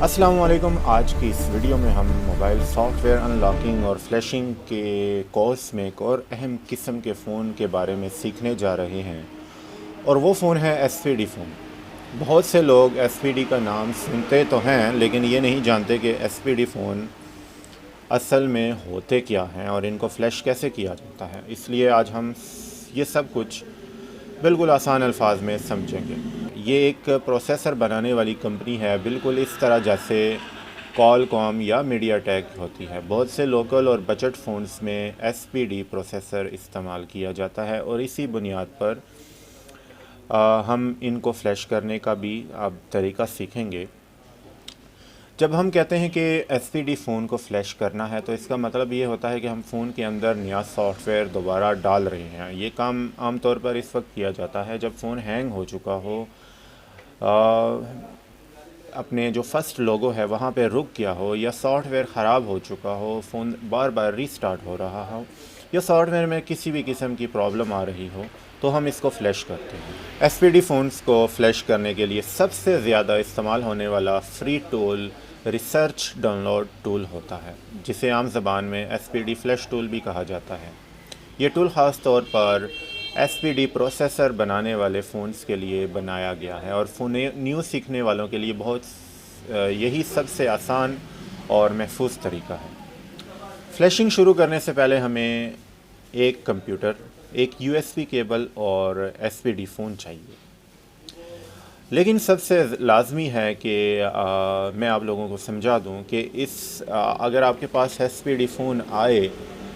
السلام علیکم۔ آج کی اس ویڈیو میں ہم mobile soft where in locking اور فلیشنگ کے کورس میں ایک اور اہم قسم کے فون کے بارے میں سیکھنے جا رہے ہیں، اور وہ فون ہے ایس پی ڈی فون۔ بہت سے لوگ ایس پی ڈی کا نام سنتے تو ہیں، لیکن یہ نہیں جانتے کہ ایس پی ڈی فون اصل میں ہوتے کیا ہیں اور ان کو فلیش کیسے کیا جاتا ہے۔ اس لیے آج ہم یہ سب کچھ بالکل آسان الفاظ میں سمجھیں گے۔ یہ ایک پروسیسر بنانے والی کمپنی ہے، بالکل اس طرح جیسے کال کام یا میڈیا ٹیک ہوتی ہے۔ بہت سے لوکل اور بجٹ فونز میں ایس پی ڈی پروسیسر استعمال کیا جاتا ہے، اور اسی بنیاد پر ہم ان کو فلیش کرنے کا بھی اب طریقہ سیکھیں گے۔ جب ہم کہتے ہیں کہ ایس پی ڈی فون کو فلیش کرنا ہے، تو اس کا مطلب یہ ہوتا ہے کہ ہم فون کے اندر نیا سافٹ ویئر دوبارہ ڈال رہے ہیں۔ یہ کام عام طور پر اس وقت کیا جاتا ہے جب فون ہینگ ہو چکا ہو، اپنے جو فرسٹ لوگو ہے وہاں پہ رک گیا ہو، یا سافٹ ویئر خراب ہو چکا ہو، فون بار بار ری سٹارٹ ہو رہا ہو، یا سافٹ ویئر میں کسی بھی قسم کی پرابلم آ رہی ہو، تو ہم اس کو فلیش کرتے ہیں۔ ایس پی ڈی فونز کو فلیش کرنے کے لیے سب سے زیادہ استعمال ہونے والا free tool research download tool ہوتا ہے، جسے عام زبان میں S P D flash tool بھی کہا جاتا ہے۔ یہ ٹول خاص طور پر ایس پی ڈی پروسیسر بنانے والے فونز کے لیے بنایا گیا ہے، اور نیو سیکھنے والوں کے لیے یہی سب سے آسان اور محفوظ طریقہ ہے۔ فلیشنگ شروع کرنے سے پہلے ہمیں ایک کمپیوٹر، ایک یو ایس بی کیبل اور ایس پی ڈی فون چاہیے۔ لیکن سب سے لازمی ہے کہ میں آپ لوگوں کو سمجھا دوں کہ اگر آپ کے پاس ایس پی ڈی فون آئے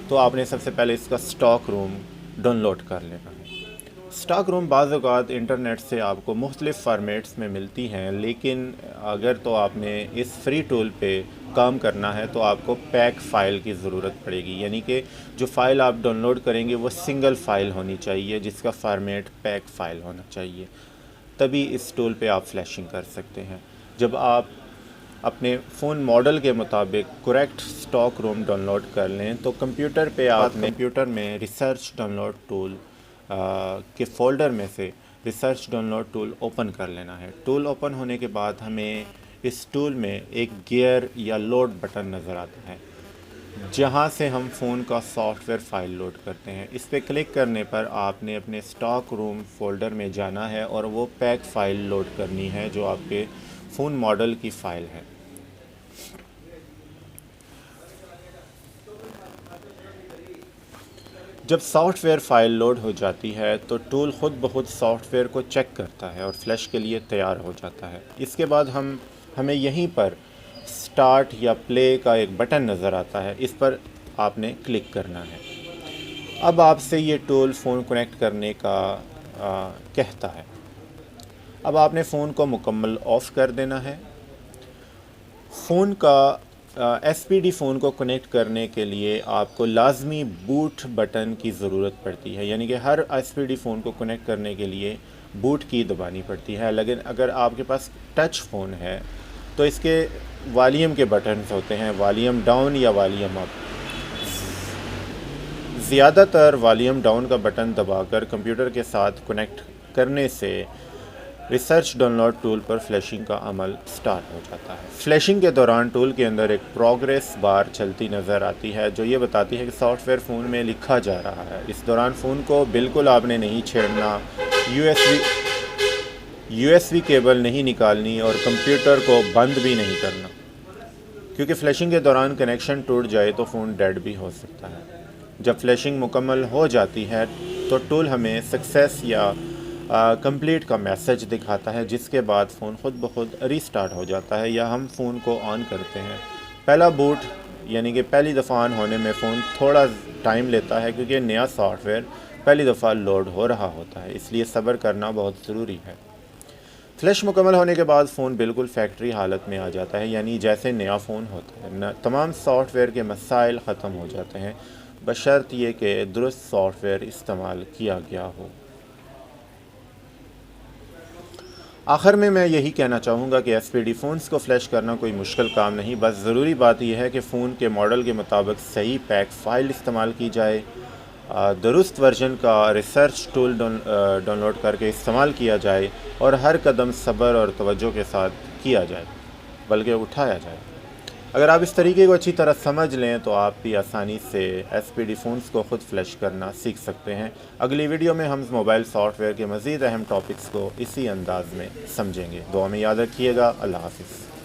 تو آپ نے سب سے پہلے اس کا اسٹاک روم ڈاؤن لوڈ کر لینا ہے۔ اسٹاک روم بعض اوقات انٹرنیٹ سے آپ کو مختلف فارمیٹس میں ملتی ہیں، لیکن اگر تو آپ نے اس فری ٹول پہ کام کرنا ہے تو آپ کو پیک فائل کی ضرورت پڑے گی، یعنی کہ جو فائل آپ ڈاؤن لوڈ کریں گے وہ سنگل فائل ہونی چاہیے، جس کا فارمیٹ پیک فائل ہونا چاہیے، تبھی اس ٹول پہ آپ فلیشنگ کر سکتے ہیں۔ جب آپ اپنے فون ماڈل کے مطابق correct stock ROM download کر لیں تو کمپیوٹر پہ آپ نے کمپیوٹر میں ریسرچ ڈاؤن لوڈ ٹول کے فولڈر میں سے research download tool open کر لینا ہے۔ ٹول اوپن ہونے کے بعد ہمیں اس ٹول میں ایک گیئر یا لوڈ بٹن نظر آتا ہے، جہاں سے ہم فون کا سافٹ ویئر فائل لوڈ کرتے ہیں۔ اس پہ کلک کرنے پر آپ نے اپنے اسٹاک روم فولڈر میں جانا ہے اور وہ پیک فائل لوڈ کرنی ہے جو آپ کے فون ماڈل کی فائل ہے۔ جب سافٹ ویئر فائل لوڈ ہو جاتی ہے تو ٹول خود بخود سافٹ ویئر کو چیک کرتا ہے اور فلیش کے لیے تیار ہو جاتا ہے۔ اس کے بعد ہمیں یہیں پر سٹارٹ یا پلے کا ایک بٹن نظر آتا ہے، اس پر آپ نے کلک کرنا ہے۔ اب آپ سے یہ ٹول فون کنیکٹ کرنے کا کہتا ہے۔ اب آپ نے فون کو مکمل آف کر دینا ہے۔ فون کا ایس پی ڈی فون کو کنیکٹ کرنے کے لیے آپ کو لازمی بوٹ بٹن کی ضرورت پڑتی ہے، یعنی کہ ہر ایس پی ڈی فون کو کنیکٹ کرنے کے لیے بوٹ کی دبانی پڑتی ہے۔ لیکن اگر آپ کے پاس ٹچ فون ہے تو اس کے والیوم کے بٹنز ہوتے ہیں، والیوم ڈاؤن یا والیوم اپ۔ زیادہ تر والیوم ڈاؤن کا بٹن دبا کر کمپیوٹر کے ساتھ کنیکٹ کرنے سے ریسرچ ڈاؤن لوڈ ٹول پر فلیشنگ کا عمل سٹارٹ ہو جاتا ہے۔ فلیشنگ کے دوران ٹول کے اندر ایک پروگریس بار چلتی نظر آتی ہے جو یہ بتاتی ہے کہ سافٹ ویئر فون میں لکھا جا رہا ہے۔ اس دوران فون کو بالکل آپ نے نہیں چھیڑنا، یو ایس بی کیبل نہیں نکالنی اور کمپیوٹر کو بند بھی نہیں کرنا، کیونکہ فلیشنگ کے دوران کنیکشن ٹوٹ جائے تو فون ڈیڈ بھی ہو سکتا ہے۔ جب فلیشنگ مکمل ہو جاتی ہے تو ٹول ہمیں سکسیس یا کمپلیٹ کا میسج دکھاتا ہے، جس کے بعد فون خود بخود ری سٹارٹ ہو جاتا ہے یا ہم فون کو آن کرتے ہیں۔ پہلا بوٹ یعنی کہ پہلی دفعہ آن ہونے میں فون تھوڑا ٹائم لیتا ہے، کیونکہ نیا سافٹ ویئر پہلی دفعہ لوڈ ہو رہا ہوتا ہے، اس لیے صبر کرنا بہت ضروری ہے۔ فلیش مکمل ہونے کے بعد فون بالکل فیکٹری حالت میں آ جاتا ہے، یعنی جیسے نیا فون ہوتا ہے۔ تمام سافٹ ویئر کے مسائل ختم ہو جاتے ہیں، بشرط یہ کہ درست سافٹ ویئر استعمال کیا گیا ہو۔ آخر میں یہی کہنا چاہوں گا کہ ایس پی ڈی فونز کو فلیش کرنا کوئی مشکل کام نہیں، بس ضروری بات یہ ہے کہ فون کے ماڈل کے مطابق صحیح پیک فائل استعمال کی جائے، درست ورژن کا ریسرچ ٹول ڈاؤن لوڈ کر کے استعمال کیا جائے، اور ہر قدم صبر اور توجہ کے ساتھ کیا جائے۔ بلکہ اٹھایا جائے۔ اگر آپ اس طریقے کو اچھی طرح سمجھ لیں تو آپ بھی آسانی سے ایس پی ڈی فونز کو خود فلیش کرنا سیکھ سکتے ہیں۔ اگلی ویڈیو میں ہم موبائل سافٹ ویئر کے مزید اہم ٹاپکس کو اسی انداز میں سمجھیں گے۔ دعا میں یاد رکھیے گا۔ اللہ حافظ۔